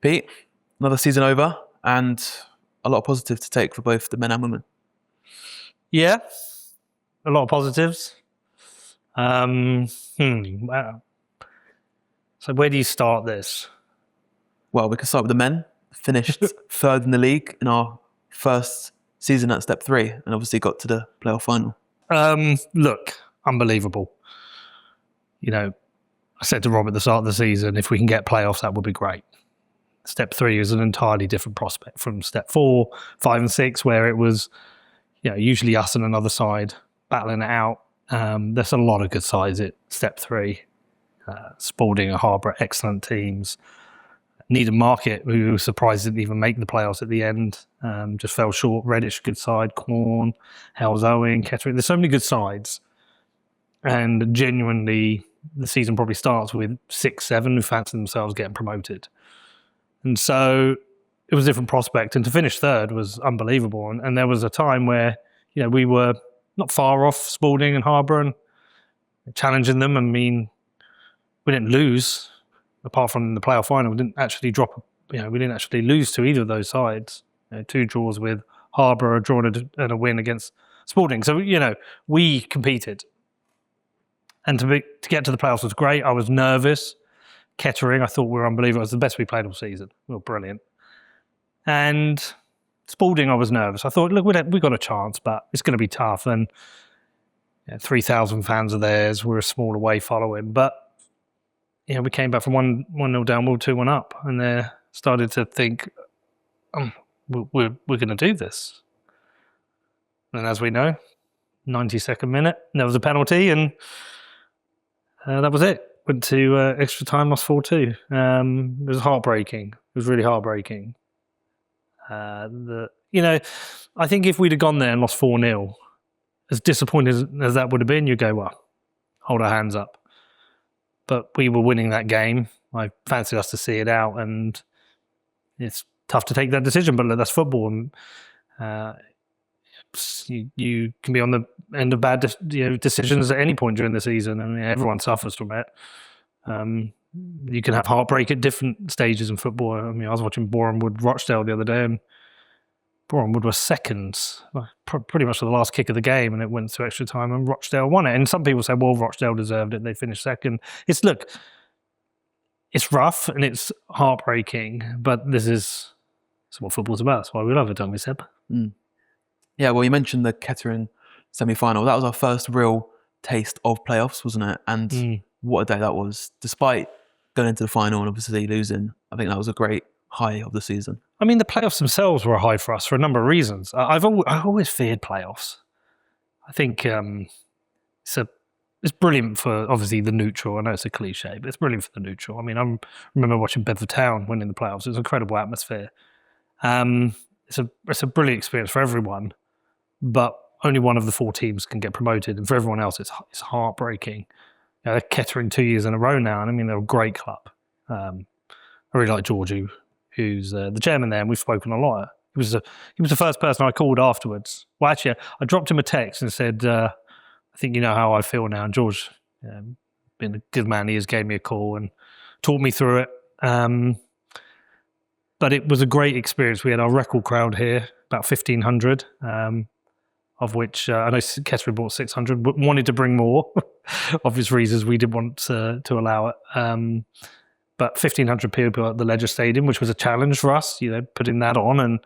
Pete, another season over and a lot of positive to take for both the men and women. Yeah, a lot of positives. Wow. So where do you start this? Well, we can start with the men. Finished third in the league in our first season at Step 3 and obviously got to the playoff final. Look, unbelievable. You know, I said to Rob at the start of the season, if we can get playoffs, that would be great. Step 3 is an entirely different prospect from Step 4, 5 and 6, where it was, usually us and another side battling it out. There's a lot of good sides at Step 3. Spalding and Harbour, excellent teams. Needham Market, who was surprised didn't even make the playoffs at the end, just fell short. Reddish, good side. Corn, Hells Owen, Kettering. There's so many good sides. And genuinely, the season probably starts with 6, 7 who fancy themselves getting promoted. And so it was a different prospect. And to finish third was unbelievable. And there was a time where, we were not far off Spalding and Harbour and challenging them. I mean, we didn't lose, apart from the playoff final. We didn't actually we didn't actually lose to either of those sides. 2 draws with Harbour, a draw and a win against Spalding. So, we competed. And to get to the playoffs was great. I was nervous. Kettering, I thought we were unbelievable. It was the best we played all season. We were brilliant. And Spalding, I was nervous. I thought, look, we got a chance, but it's going to be tough. And 3,000 fans of theirs. We're a small away following. But, we came back from 1-0 down, we were 2-1 up. And they started to think, we're going to do this. And as we know, 92nd minute, there was a penalty, and that was it. Went to extra time, lost 4-2. It was heartbreaking. It was really heartbreaking. I think if we'd have gone there and lost 4-0, as disappointed as that would have been, you'd go, well, hold our hands up. But we were winning that game. I fancied us to see it out, and it's tough to take that decision, but that's football. And you can be on the end of bad decisions at any point during the season. I mean, everyone suffers from it. You can have heartbreak at different stages in football. I mean, I was watching Boreham Wood Rochdale the other day, and Boreham Wood was seconds, pretty much for the last kick of the game, and it went to extra time, and Rochdale won it. And some people say, well, Rochdale deserved it. They finished second. It's rough and it's heartbreaking, but it's what football's about. That's why we love it, don't we, Seb? Mm. Yeah, well, you mentioned the Kettering semi-final. That was our first real taste of playoffs, wasn't it? And what a day that was. Despite going into the final and obviously losing, I think that was a great high of the season. I mean, the playoffs themselves were a high for us for a number of reasons. I've always feared playoffs. I think it's brilliant for, obviously, the neutral. I know it's a cliche, but it's brilliant for the neutral. I mean, I remember watching Bedford Town winning the playoffs. It was an incredible atmosphere. It's a brilliant experience for everyone, but only one of the 4 teams can get promoted, and for everyone else, it's heartbreaking. They're Kettering 2 years in a row now, and I mean, they're a great club. I really like George, who's the chairman there, and we've spoken a lot. He was the first person I called afterwards. Well, actually, I dropped him a text and said, I think you know how I feel now. And George, being the good man he is, gave me a call and talked me through it. But it was a great experience. We had our record crowd here, about 1,500, of which I know Kettering bought 600, but wanted to bring more. Obvious reasons we didn't want to allow it. But 1,500 people at the Leisure Stadium, which was a challenge for us, putting that on and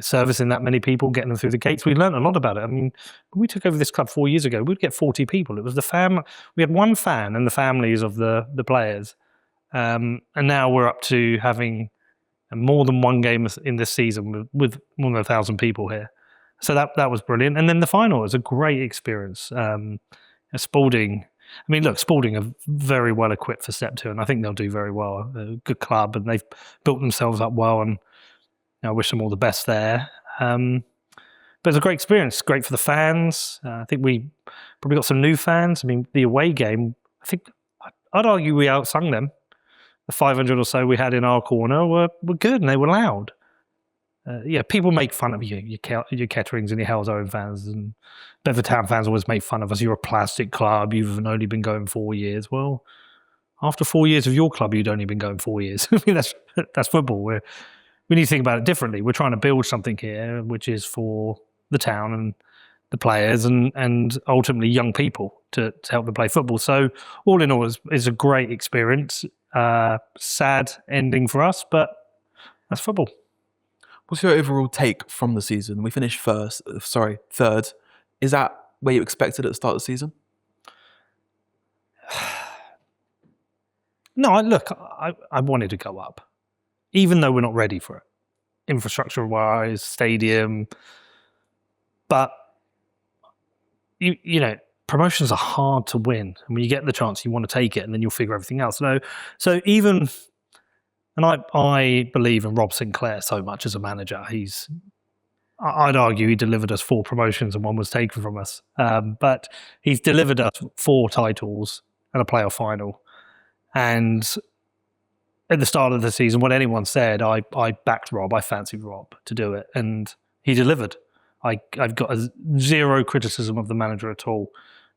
servicing that many people, getting them through the gates. We learned a lot about it. I mean, when we took over this club 4 years ago, we'd get 40 people. It was we had one fan and the families of the players. And now we're up to having more than one game in this season with more than 1,000 people here. So that was brilliant. And then the final was a great experience. Spalding, Spalding are very well equipped for Step 2, and I think they'll do very well. They're a good club, and they've built themselves up well, and I wish them all the best there. But it's a great experience, great for the fans. I think we probably got some new fans. I mean, the away game, I'd argue we outsung them. The 500 or so we had in our corner were good, and they were loud. People make fun of you, your Ketterings and your Hells Owen fans, and Bedford Town fans always make fun of us. You're a plastic club. You've only been going 4 years. Well, After 4 years of your club, you'd only been going 4 years. I mean, that's football. We need to think about it differently. We're trying to build something here, which is for the town and the players and ultimately young people to help them play football. So all in all, it's a great experience. Sad ending for us, but that's football. What's your overall take from the season? We finished third. Is that where you expected at the start of the season? No, I wanted to go up, even though we're not ready for it, infrastructure-wise, stadium. But you know, promotions are hard to win, and when you get the chance, you want to take it, and then you'll figure everything else. So even, and I believe in Rob Sinclair so much as a manager. I'd argue he delivered us 4 promotions and 1 was taken from us. But he's delivered us 4 titles and a playoff final. And at the start of the season, when anyone said, I backed Rob, I fancied Rob to do it, and he delivered. I've got zero criticism of the manager at all.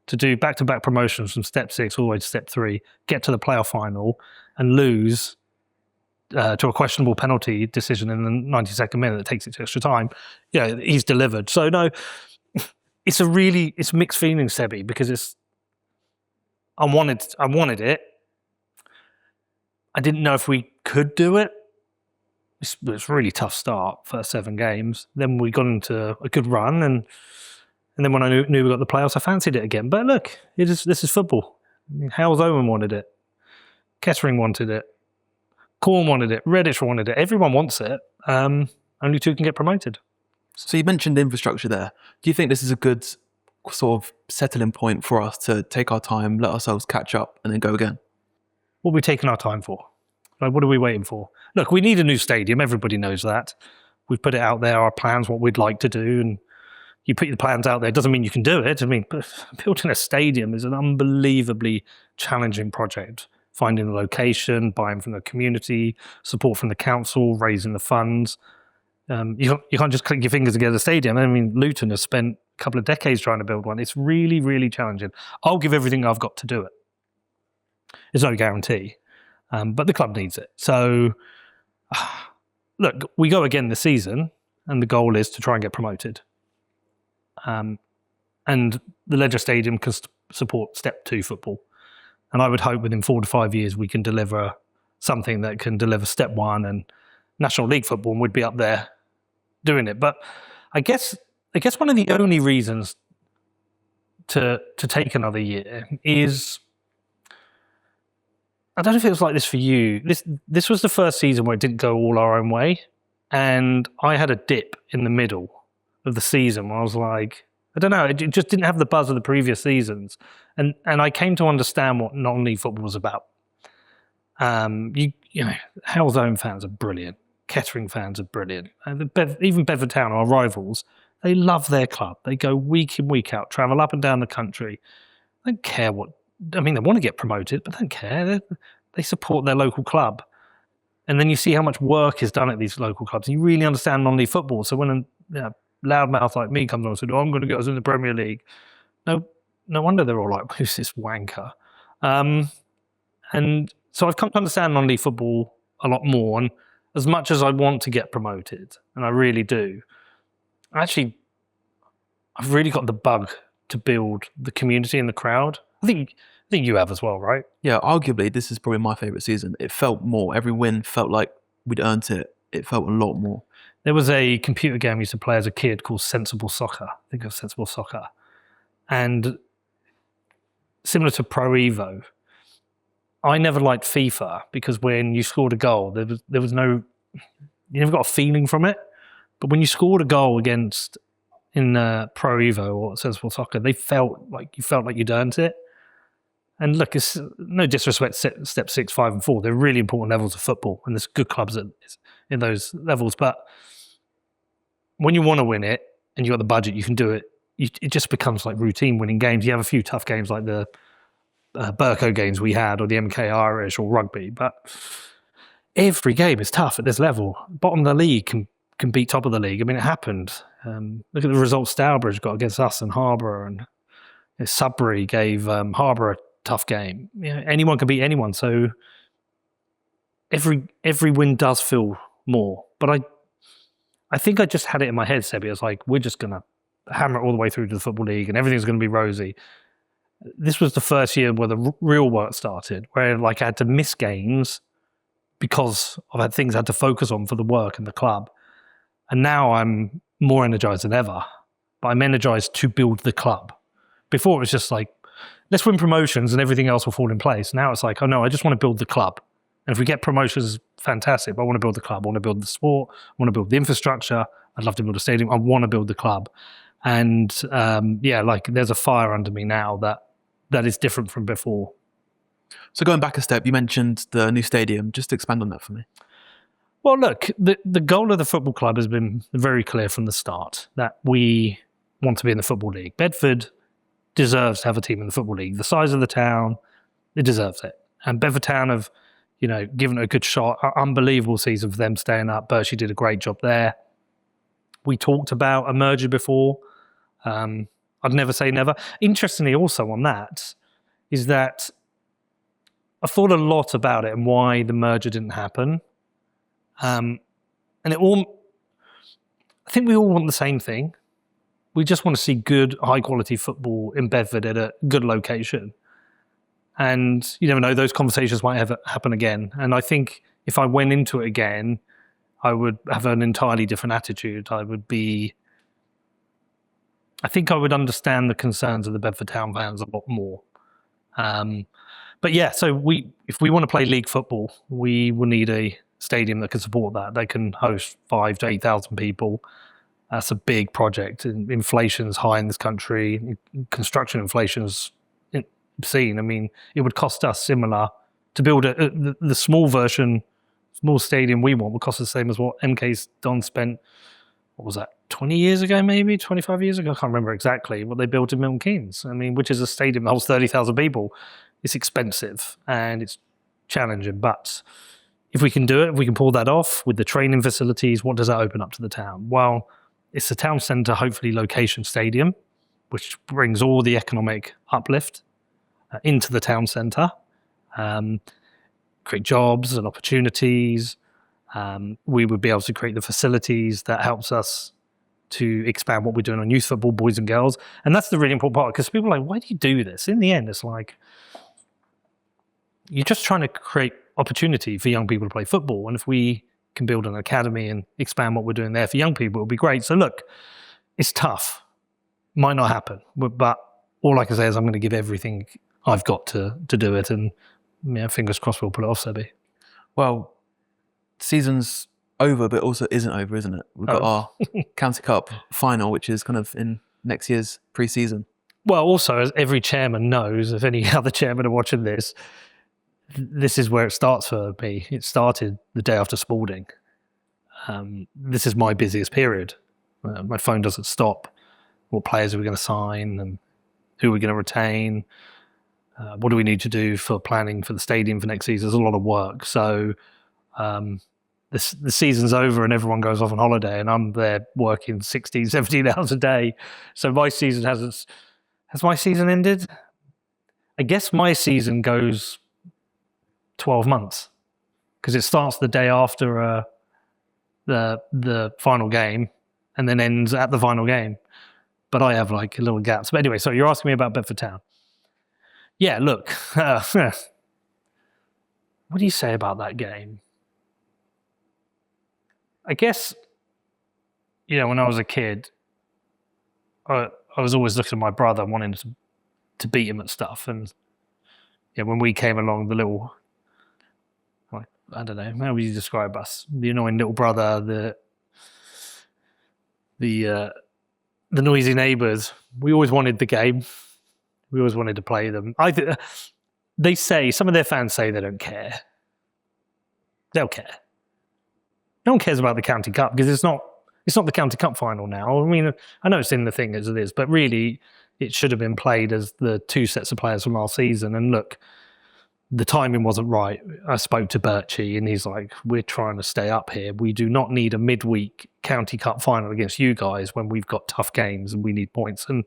To do back-to-back promotions from step 6 all the way to step 3, get to the playoff final and lose to a questionable penalty decision in the 92nd minute that takes it to extra time, he's delivered. So no, it's mixed feelings, Sebby, because I wanted it. I didn't know if we could do it. It was a really tough start, first 7 games. Then we got into a good run, and then when I knew we got the playoffs, I fancied it again. But look, this is football. I mean, Hales Owen wanted it. Kettering wanted it. Corn wanted it. Redditch wanted it. Everyone wants it. Only 2 can get promoted. So you mentioned infrastructure there. Do you think this is a good sort of settling point for us to take our time, let ourselves catch up, and then go again? What are we taking our time for? Like, what are we waiting for? Look, we need a new stadium. Everybody knows that. We've put it out there, our plans, what we'd like to do, and you put your plans out there. It doesn't mean you can do it. I mean, building a stadium is an unbelievably challenging project. Finding the location, buying from the community, support from the council, raising the funds. You can't just click your fingers to get a stadium. I mean, Luton has spent a couple of decades trying to build one. It's really, really challenging. I'll give everything I've got to do it. It's no guarantee, but the club needs it. So, look, we go again this season, and the goal is to try and get promoted. And the Ledger Stadium can support Step 2 football. And I would hope within 4 to 5 years we can deliver something that can deliver Step 1 and National League football, and we'd be up there doing it. But I guess one of the only reasons to take another year is, I don't know if it was like this for you. This was the first season where it didn't go all our own way, and I had a dip in the middle of the season where I was like, I don't know, it just didn't have the buzz of the previous seasons, and I came to understand what non-league football was about. You know, Hales Owen fans are brilliant. Kettering fans are brilliant. And even Bedford Town, our rivals, they love their club. They go week in, week out, travel up and down the country. They don't care they want to get promoted, but don't care. They support their local club. And then you see how much work is done at these local clubs. And you really understand non-league football. So when a loudmouth like me comes on and says, I'm going to get us in the Premier League. No wonder they're all like, who's this wanker? And so I've come to understand non-league football a lot more. And as much as I want to get promoted, and I really do, I've really got the bug to build the community and the crowd. I think you have as well, right? Yeah, arguably, this is probably my favourite season. It felt more. Every win felt like we'd earned it. It felt a lot more. There was a computer game I used to play as a kid called Sensible Soccer. I think of Sensible Soccer. And similar to Pro Evo, I never liked FIFA because when you scored a goal, there was no, you never got a feeling from it. But when you scored a goal against in Pro Evo or Sensible Soccer, you felt like you'd earned it. And look, it's no disrespect, step 6, 5, and 4. They're really important levels of football, and there's good clubs in those levels. But when you want to win it and you got the budget, you can do it. It just becomes like routine winning games. You have a few tough games like the Burko games we had, or the MK Irish, or rugby. But every game is tough at this level. Bottom of the league can beat top of the league. I mean, it happened. Look at the results Stourbridge got against us and Harbour, and Sudbury gave Harbour tough game. Anyone can beat anyone, so every win does feel more. But I think I just had it in my head, Sebi. I was like, we're just going to hammer it all the way through to the Football League and everything's going to be rosy. This was the first year where the real work started, where like I had to miss games because I've had things I had to focus on for the work and the club. And now I'm more energized than ever, but I'm energized to build the club. Before it was just like, let's win promotions and everything else will fall in place. Now it's like, oh no, I just want to build the club. And if we get promotions, fantastic, but I want to build the club. I want to build the sport. I want to build the infrastructure. I'd love to build a stadium. I want to build the club. And like there's a fire under me now that is different from before. So going back a step, you mentioned the new stadium. Just expand on that for me. Well, look, the goal of the football club has been very clear from the start that we want to be in the Football League. Bedford deserves to have a team in the Football League. The size of the town, it deserves it. And Bedford Town have, given it a good shot. Unbelievable season for them staying up. Bershey did a great job there. We talked about a merger before. I'd never say never. Interestingly, also on that, is that I thought a lot about it and why the merger didn't happen. And I think we all want the same thing. We just want to see good, high-quality football in Bedford at a good location. And you never know, those conversations might happen again. And I think if I went into it again, I would have an entirely different attitude. I think I would understand the concerns of the Bedford Town fans a lot more. But yeah, so if we want to play league football, we will need a stadium that can support that. They can host 5,000 to 8,000 people. That's a big project. Inflation's high in this country. Construction inflation's obscene. I mean, it would cost us similar to build the small stadium we want would cost the same as what MK's Don spent, what was that, 20 years ago maybe, 25 years ago? I can't remember exactly what they built in Milton Keynes. I mean, which is a stadium that holds 30,000 people. It's expensive and it's challenging, but if we can do it, if we can pull that off with the training facilities, what does that open up to the town? Well, it's the town centre, hopefully location stadium, which brings all the economic uplift into the town centre, create jobs and opportunities. We would be able to create the facilities that helps us to expand what we're doing on youth football, boys and girls. And that's the really important part, because people are like, why do you do this? In the end, it's like, you're just trying to create opportunity for young people to play football. And if we can build an academy and expand what we're doing there for young people, it'll be great. So look, it's tough. Might not happen. But all I can say is I'm going to give everything I've got to do it. And fingers crossed we'll pull it off, Sebi. Well, season's over, but also isn't over, isn't it? We've got our County Cup final, which is kind of in next year's pre-season. Well, also, as every chairman knows, if any other chairman are watching this is where it starts for me. It started the day after Spalding. This is my busiest period. My phone doesn't stop. What players are we going to sign and who are we going to retain? What do we need to do for planning for the stadium for next season? There's a lot of work. So the season's over and everyone goes off on holiday and I'm there working 16, 17 hours a day. So my season has my season ended? I guess my season goes 12 months because it starts the day after the final game and then ends at the final game. But I have like little gaps. But anyway, so you're asking me about Bedford Town. Yeah, look. What do you say about that game? I guess, when I was a kid, I was always looking at my brother wanting to beat him at stuff. And when we came along, the little, I don't know, how would you describe us? The annoying little brother, the noisy neighbours. We always wanted the game. We always wanted to play them. They say, some of their fans say they don't care. They'll care. No one cares about the County Cup because it's not the County Cup final now. I mean, I know it's in the thing as it is, but really it should have been played as the two sets of players from last season. And look, the timing wasn't right. I spoke to Berchie and he's like, we're trying to stay up here. We do not need a midweek County Cup final against you guys when we've got tough games and we need points. And,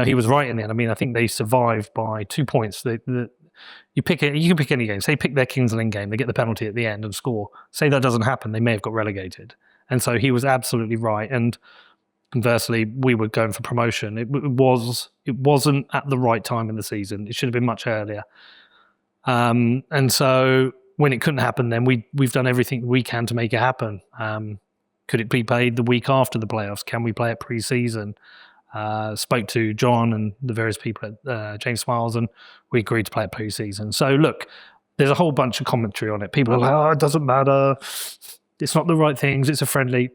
he was right in the end. I mean, I think they survived by 2 points. You can pick any game. Say pick their Kings Lynn game, they get the penalty at the end and score. Say that doesn't happen, they may have got relegated. And so he was absolutely right. And conversely, we were going for promotion. It wasn't at the right time in the season. It should have been much earlier. And so when it couldn't happen, then we've done everything we can to make it happen. Could it be played the week after the playoffs? Can we play it pre-season? Spoke to John and the various people at James Smiles, and we agreed to play it pre-season. So look, there's a whole bunch of commentary on it. People are like, oh, it doesn't matter. It's not the right things. It's a friendly.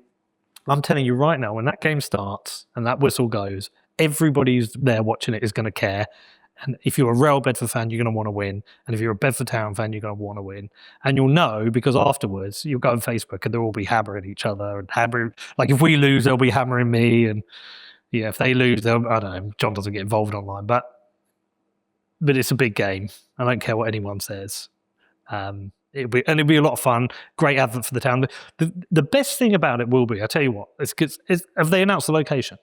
I'm telling you right now, when that game starts and that whistle goes, everybody who's there watching it is going to care. And if you're a Real Bedford fan, you're going to want to win. And if you're a Bedford Town fan, you're going to want to win. And you'll know because afterwards you'll go on Facebook and they'll all be hammering each other and hammering. Like if we lose, they'll be hammering me. And yeah, if they lose, I don't know. John doesn't get involved online, but it's a big game. I don't care what anyone says. It'll be a lot of fun. Great advert for the town. The best thing about it will be, I tell you what, have they announced the location?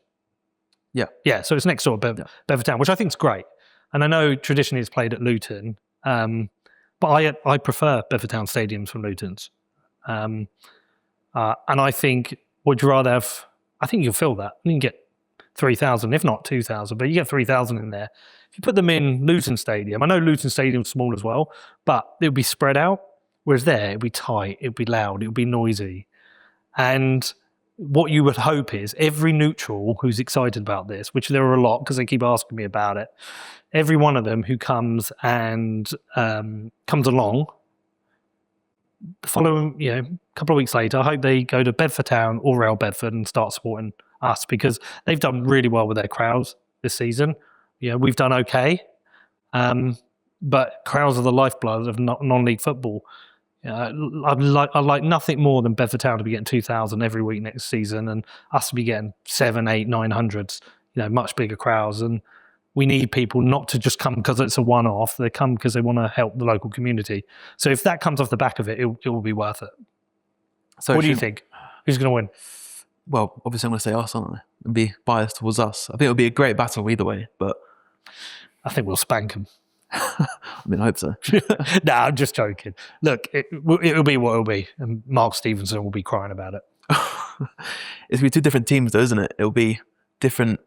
Yeah. So it's next door, Bedford Town, which I think is great. And I know traditionally it's played at Luton, but I prefer Bedford Town stadiums from Luton's. And I think, would you rather have? I think you'll fill that. You can get 3,000, if not 2,000, but you get 3,000 in there. If you put them in Luton Stadium, I know Luton Stadium's small as well, but it'll be spread out. Whereas there, it'll be tight, it'll be loud, it'll be noisy. And what you would hope is every neutral who's excited about this, which there are a lot because they keep asking me about it, every one of them who comes and comes along, the following, couple of weeks later, I hope they go to Bedford Town or Real Bedford and start supporting us because they've done really well with their crowds this season. We've done okay, but crowds are the lifeblood of non-league football. I'd like nothing more than Bedford Town to be getting 2,000 every week next season, and us to be getting 700, 800, 900s. Much bigger crowds. And we need people not to just come because it's a one-off. They come because they want to help the local community. So if that comes off the back of it, it will be worth it. So what do you think? Who's going to win? Well, obviously I'm going to say us, aren't I? And be biased towards us. I think it'll be a great battle either way, but I think we'll spank them. I hope so. Nah, I'm just joking. Look, it'll be what it'll be, and Mark Stevenson will be crying about it. It's going to be two different teams, though, isn't it? It'll be different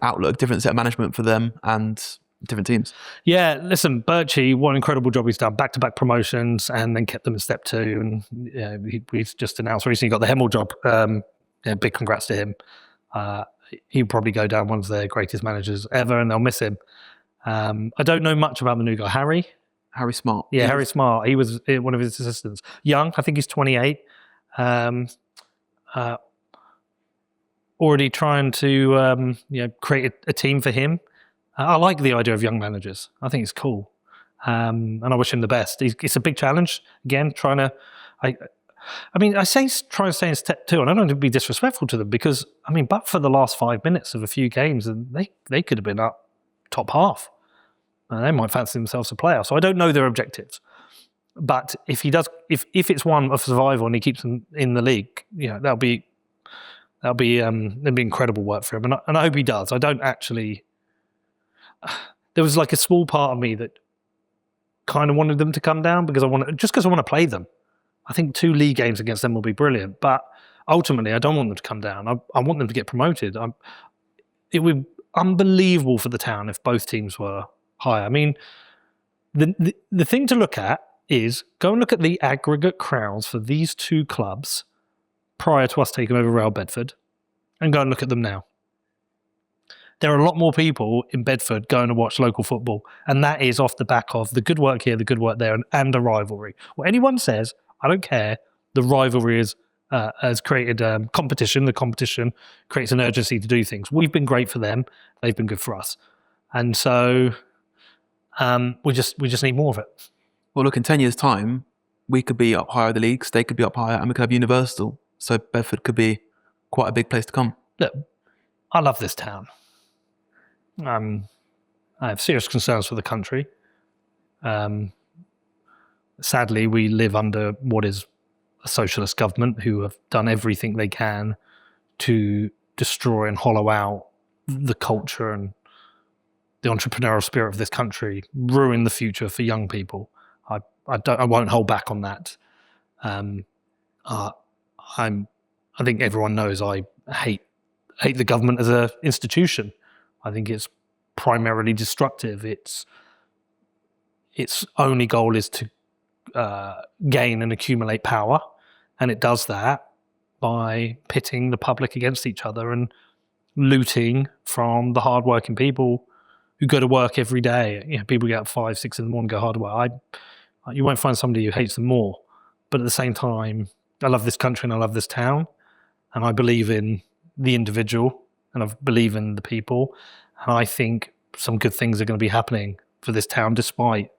outlook, different set of management for them, and different teams. Yeah, listen, Birchie, what an incredible job he's done. Back-to-back promotions, and then kept them in step 2. And he's just announced recently he got the Hemel job. Big congrats to him. He'll probably go down one of their greatest managers ever, and they'll miss him. I don't know much about the new guy. Harry Smart. Yeah, Harry Smart. He was one of his assistants. Young, I think he's 28. Already trying to create a team for him. I like the idea of young managers. I think it's cool. And I wish him the best. It's a big challenge. Again, I say try and stay in step 2, and I don't want to be disrespectful to them because, but for the last 5 minutes of a few games, they could have been up top half. They might fancy themselves a player. So I don't know their objectives. But if he does, if it's one of survival and he keeps them in the league, that'll be incredible work for him. And I hope he does. I don't actually. There was like a small part of me that kind of wanted them to come down because I want to play them. I think 2 league games against them will be brilliant. But ultimately, I don't want them to come down. I want them to get promoted. It would be unbelievable for the town if both teams were higher. The thing to look at is go and look at the aggregate crowds for these 2 clubs prior to us taking over Real Bedford, and go and look at them now. There are a lot more people in Bedford going to watch local football, and that is off the back of the good work here, the good work there, and a rivalry. What anyone says, I don't care. The rivalry has created competition. The competition creates an urgency to do things. We've been great for them. They've been good for us. And so we just need more of it. Well, look, in 10 years' time, we could be up higher in the leagues, they could be up higher, and we could have Universal. So Bedford could be quite a big place to come. Look, I love this town. I have serious concerns for the country. Sadly, we live under what is a socialist government who have done everything they can to destroy and hollow out the culture and the entrepreneurial spirit of this country, ruin the future for young people. I won't hold back on that. I think everyone knows I hate the government as an institution. I think it's primarily destructive. Its only goal is to gain and accumulate power, and it does that by pitting the public against each other and looting from the hardworking people who go to work every day. You know, people get up 5, 6 in the morning, go hard work. You won't find somebody who hates them more. But at the same time, I love this country and I love this town, and I believe in the individual and I believe in the people. And I think some good things are going to be happening for this town despite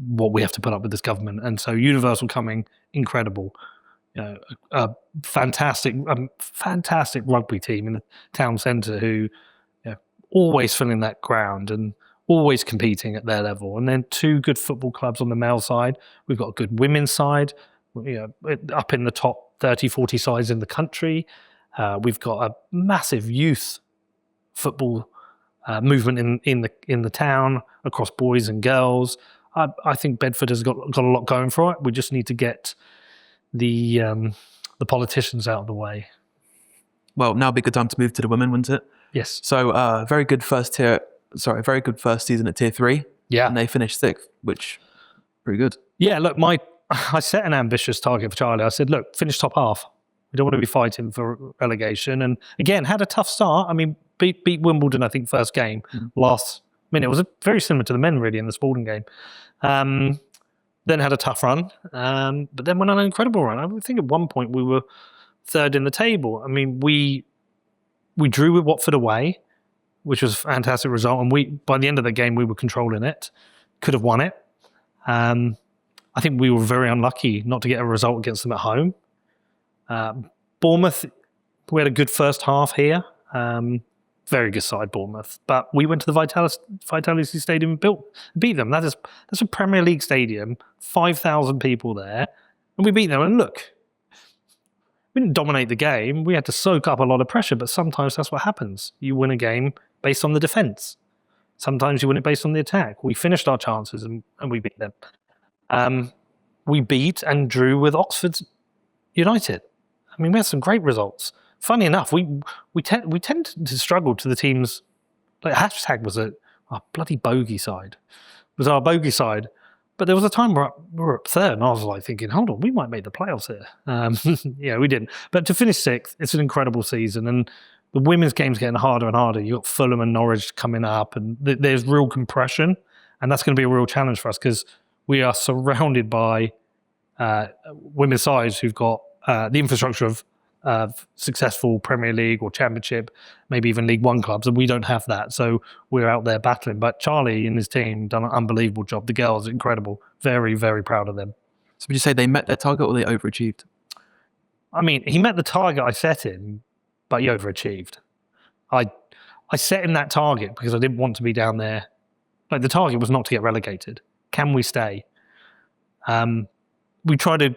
what we have to put up with this government. And so Universal coming, incredible. You know, a fantastic rugby team in the town centre who, you know, always filling that ground and always competing at their level. And then 2 good football clubs on the male side. We've got a good women's side, you know, up in the top 30, 40 sides in the country. We've got a massive youth football movement in the town across boys and girls. I think Bedford has got a lot going for it. We just need to get the politicians out of the way. Well, now would be a good time to move to the women, wouldn't it? Yes. So very good first season at Tier 3. Yeah. And they finished 6th, which pretty good. Yeah, look, I set an ambitious target for Charlie. I said, look, finish top half. We don't want to be fighting for relegation. And again, had a tough start. I mean, beat Wimbledon, I think, first game last minute. It was very similar to the men, really, in the Spalding game. Then had a tough run, but then went on an incredible run. I think at one point we were 3rd in the table. I mean, we drew with Watford away, which was a fantastic result. And by the end of the game, we were controlling it. Could have won it. I think we were very unlucky not to get a result against them at home. Bournemouth, we had a good first half here. Very good side, Bournemouth. But we went to the Vitality Stadium and beat them. That's a Premier League stadium, 5,000 people there, and we beat them. And look, we didn't dominate the game. We had to soak up a lot of pressure, but sometimes that's what happens. You win a game based on the defence. Sometimes you win it based on the attack. We finished our chances and we beat them. We beat and drew with Oxford United. I mean, we had some great results. Funny enough, we tend to struggle to the teams. Like hashtag was our bloody bogey side. It was our bogey side. But there was a time where we were up 3rd, and I was like thinking, hold on, we might make the playoffs here. Yeah, we didn't. But to finish 6th, it's an incredible season. And the women's game's getting harder and harder. You've got Fulham and Norwich coming up, and there's real compression. And that's going to be a real challenge for us because we are surrounded by women's sides who've got the infrastructure of successful Premier League or Championship, maybe even League One clubs, and we don't have that. So we're out there battling. But Charlie and his team done an unbelievable job. The girls are incredible. Very, very proud of them. So would you say they met their target or they overachieved? I mean, he met the target I set him, but he overachieved. I set him that target because I didn't want to be down there. Like, the target was not to get relegated. Can we stay? We try to,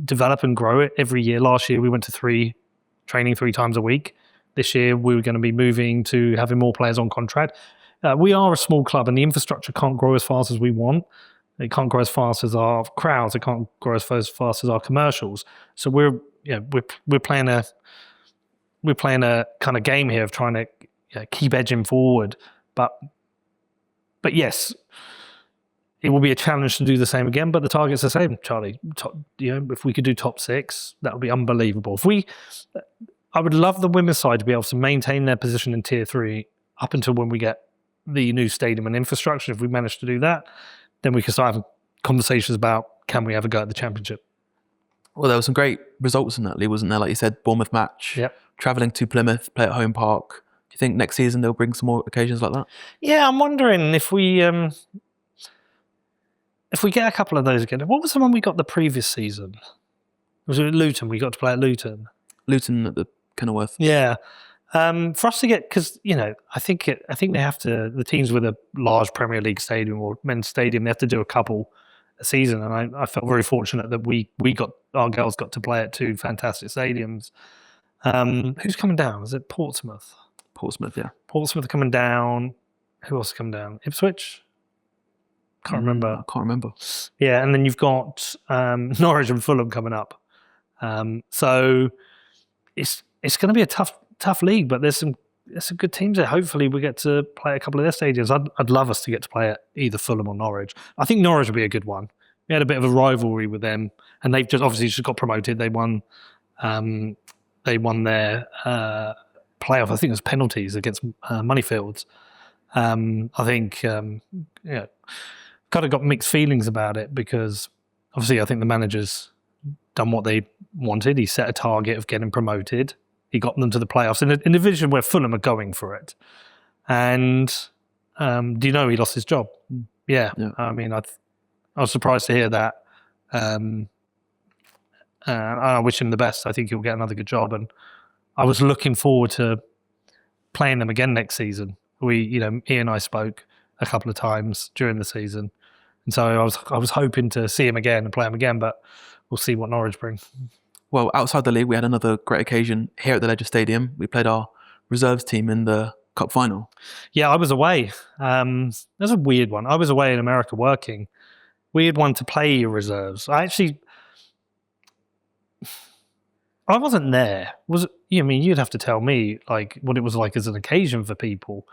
develop and grow it every year. Last year, we went to training 3 times a week. This year, we were going to be moving to having more players on contract. We are a small club, and the infrastructure can't grow as fast as we want. It can't grow as fast as our crowds. It can't grow as fast as our commercials. So we're playing a kind of game here of trying to keep edging forward. But yes. It will be a challenge to do the same again, but the target's the same, Charlie. If we could do top 6, that would be unbelievable. I would love the women's side to be able to maintain their position in Tier 3 up until when we get the new stadium and infrastructure. If we manage to do that, then we can start having conversations about can we ever go at the Championship. Well, there were some great results in that league, wasn't there? Like you said, Bournemouth match, travelling to Plymouth, play at home park. Do you think next season they'll bring some more occasions like that? Yeah, I'm wondering if we get a couple of those again. What was the one we got the previous season? Was it Luton? We got to play at Luton. Luton at the Kenilworth. Yeah. For us to get, because I think they have to. The teams with a large Premier League stadium or men's stadium, they have to do a couple a season, and I felt very fortunate that our girls got to play at 2 fantastic stadiums. Who's coming down? Is it Portsmouth? Portsmouth, yeah. Portsmouth coming down. Who else come down? Ipswich? Can't remember. I can't remember. Yeah, and then you've got Norwich and Fulham coming up. So it's going to be a tough league, but there's some good teams there. Hopefully we get to play a couple of their stages. I'd love us to get to play at either Fulham or Norwich. I think Norwich will be a good one. We had a bit of a rivalry with them, and they've just got promoted. They won their playoff. I think it was penalties against Moneyfields. I think kind of got mixed feelings about it because obviously I think the manager's done what they wanted. He set a target of getting promoted. He got them to the playoffs in a division where Fulham are going for it. And do you know he lost his job? Yeah. I mean, I was surprised to hear that. I wish him the best. I think he'll get another good job. And I was looking forward to playing them again next season. He and I spoke a couple of times during the season. And so I was hoping to see him again and play him again, but we'll see what Norwich bring. Well, outside the league, we had another great occasion here at the Ledger Stadium. We played our reserves team in the cup final. Yeah, I was away. That's a weird one. I was away in America working. Weird one to play your reserves. I wasn't there. You'd have to tell me like what it was like as an occasion for people.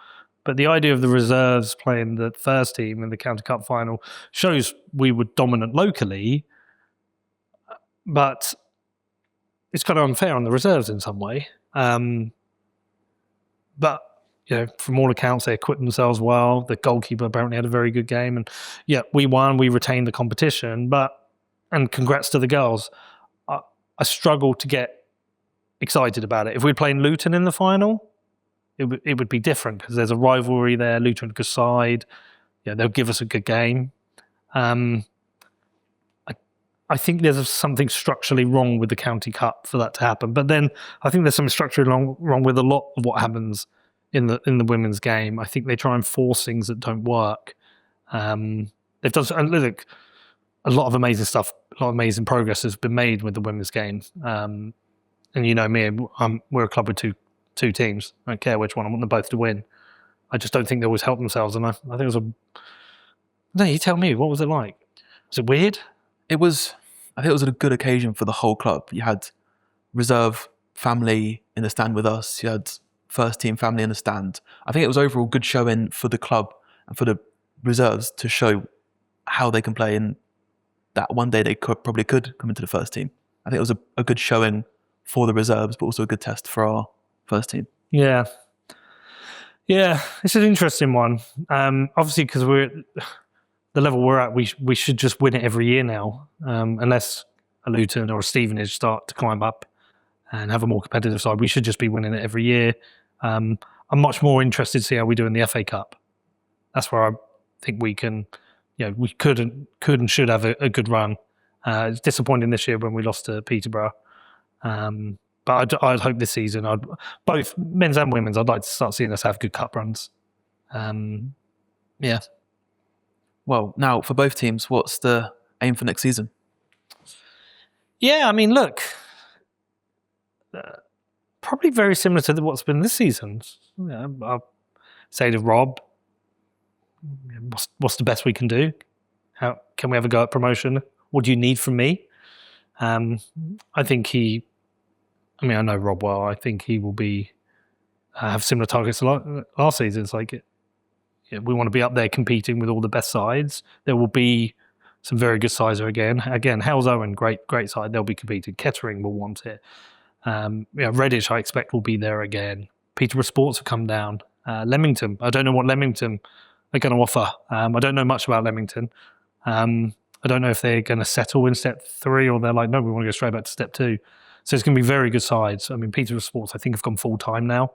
But the idea of the reserves playing the first team in the County Cup final shows we were dominant locally, but it's kind of unfair on the reserves in some way. But from all accounts, they equipped themselves well. The goalkeeper apparently had a very good game, and we won. We retained the competition, and congrats to the girls. I struggle to get excited about it. If we're playing Luton in the final, it would be different because there's a rivalry there. Luton, good side. They'll give us a good game. I think there's something structurally wrong with the County Cup for that to happen. But then I think there's something structurally wrong with a lot of what happens in the women's game. I think they try and force things that don't work. They've done, and look, a lot of amazing stuff, a lot of amazing progress has been made with the women's game. And you know me, we're a club with two teams. I don't care which one. I want them both to win. I just don't think they always help themselves. And I think it was no, you tell me, what was it like? Was it weird? I think it was a good occasion for the whole club. You had reserve family in the stand with us. You had first team family in the stand. I think it was overall good showing for the club and for the reserves to show how they can play in that one day they probably could come into the first team. I think it was a good showing for the reserves, but also a good test for our first team. Yeah, it's an interesting one. Obviously, because we're the level we're at, we should just win it every year now, unless a Luton or a Stevenage start to climb up and have a more competitive side. We should just be winning it every year. I'm much more interested to see how we do in the FA Cup. That's where I think we can, we could and should have a good run. It's disappointing this year when we lost to Peterborough. But I'd hope this season, both men's and women's, I'd like to start seeing us have good cup runs. Yeah. Well, now for both teams, what's the aim for next season? Yeah, I mean, look, probably very similar to what's been this season. I'll say to Rob, what's the best we can do? How can we have a go at promotion? What do you need from me? I think I know Rob well. I think he will have similar targets to last season. It's like, we want to be up there competing with all the best sides. There will be some very good sides again. Hales Owen, great side. They'll be competing. Kettering will want it. Redditch, I expect, will be there again. Peterborough Sports will come down. Leamington, I don't know what Leamington are going to offer. I don't know much about Leamington. I don't know if they're going to settle in step 3 or they're like, no, we want to go straight back to step 2. So it's going to be very good sides. I mean, Peterborough Sports, I think, have gone full time now.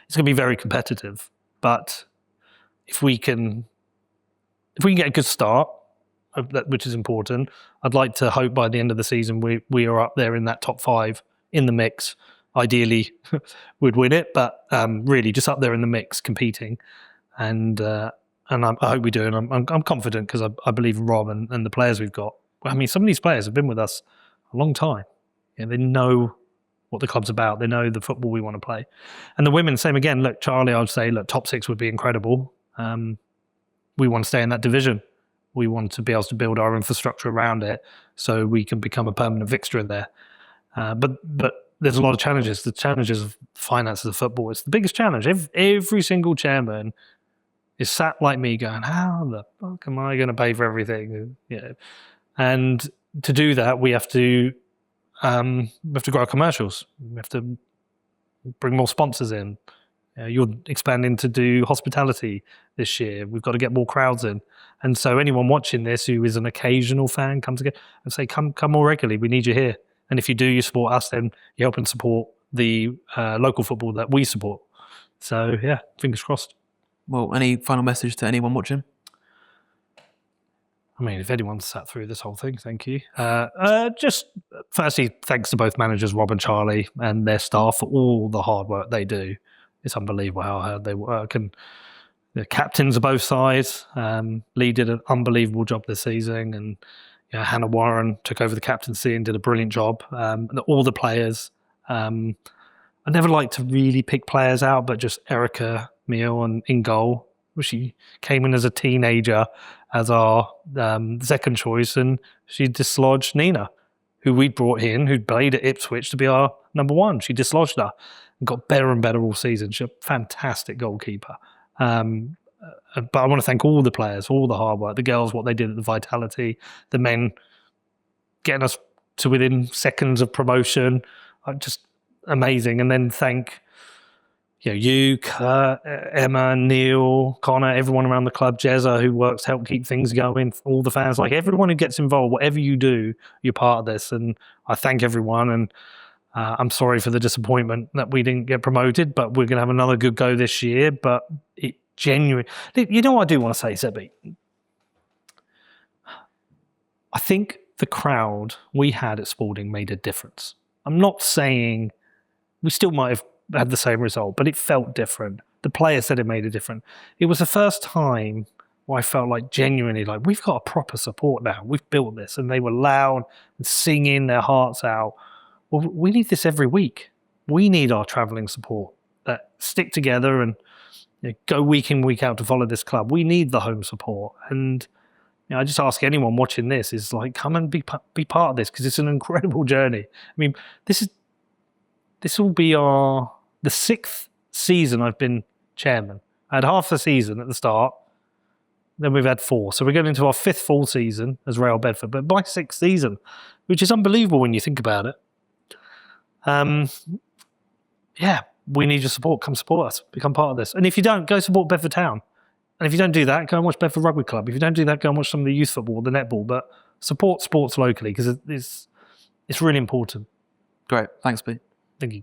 It's going to be very competitive. But if we can get a good start, which is important, I'd like to hope by the end of the season we are up there in that top 5 in the mix. Ideally, we'd win it, but really just up there in the mix, competing. And I hope we do. And I'm confident because I believe in Rob and the players we've got. I mean, some of these players have been with us a long time. They know what the club's about. They know the football we want to play. And the women, same again. Look, Charlie, I would say, look, top 6 would be incredible. We want to stay in that division. We want to be able to build our infrastructure around it so we can become a permanent fixture in there. But there's a lot of challenges. The challenges of finances of football is the biggest challenge. Every single chairman is sat like me going, how the fuck am I going to pay for everything? Yeah. And to do that, we have to grow our commercials. We have to bring more sponsors in. You're expanding to do hospitality this year. We've got to get more crowds in. And so anyone watching this who is an occasional fan, come together and say, come more regularly. We need you here. And if you do, you support us, then you help and support the local football that we support. So, yeah, fingers crossed. Well, any final message to anyone watching? I mean, if anyone's sat through this whole thing, thank you. Just firstly, thanks to both managers, Rob and Charlie, and their staff for all the hard work they do. It's unbelievable how hard they work. And the captains of both sides, Lee did an unbelievable job this season, and Hannah Warren took over the captaincy and did a brilliant job. And all the players. I never like to really pick players out, but just Erica Meal and in goal. She came in as a teenager as our second choice, and she dislodged Nina, who we brought in, who played at Ipswich to be our number 1. She dislodged her and got better and better all season. She's a fantastic goalkeeper. But I want to thank all the players, all the hard work, the girls, what they did at the Vitality, the men getting us to within seconds of promotion. Just amazing. And then thank you, Kurt, Emma, Neil, Connor, everyone around the club, Jezza, who works to help keep things going, all the fans, like everyone who gets involved, whatever you do, you're part of this. And I thank everyone. And I'm sorry for the disappointment that we didn't get promoted, but we're going to have another good go this year. But it genuinely, you know what I do want to say, Sebby? I think the crowd we had at Spalding made a difference. I'm not saying we still might have had the same result, but it felt different. The players said it made a difference. It was the first time where I felt like genuinely like we've got a proper support now. We've built this, and they were loud and singing their hearts out. Well, we need this every week. We need our travelling support that stick together and go week in, week out to follow this club. We need the home support. And I just ask anyone watching this is like, come and be part of this, because it's an incredible journey. I mean, this will be the 6th season I've been chairman. I had half the season at the start, then we've had 4. So we're going into our 5th full season as Real Bedford, but my 6th season, which is unbelievable when you think about it. We need your support. Come support us. Become part of this. And if you don't, go support Bedford Town. And if you don't do that, go and watch Bedford Rugby Club. If you don't do that, go and watch some of the youth football, the netball. But support sports locally, because it's really important. Great. Thanks, Pete. Thank you.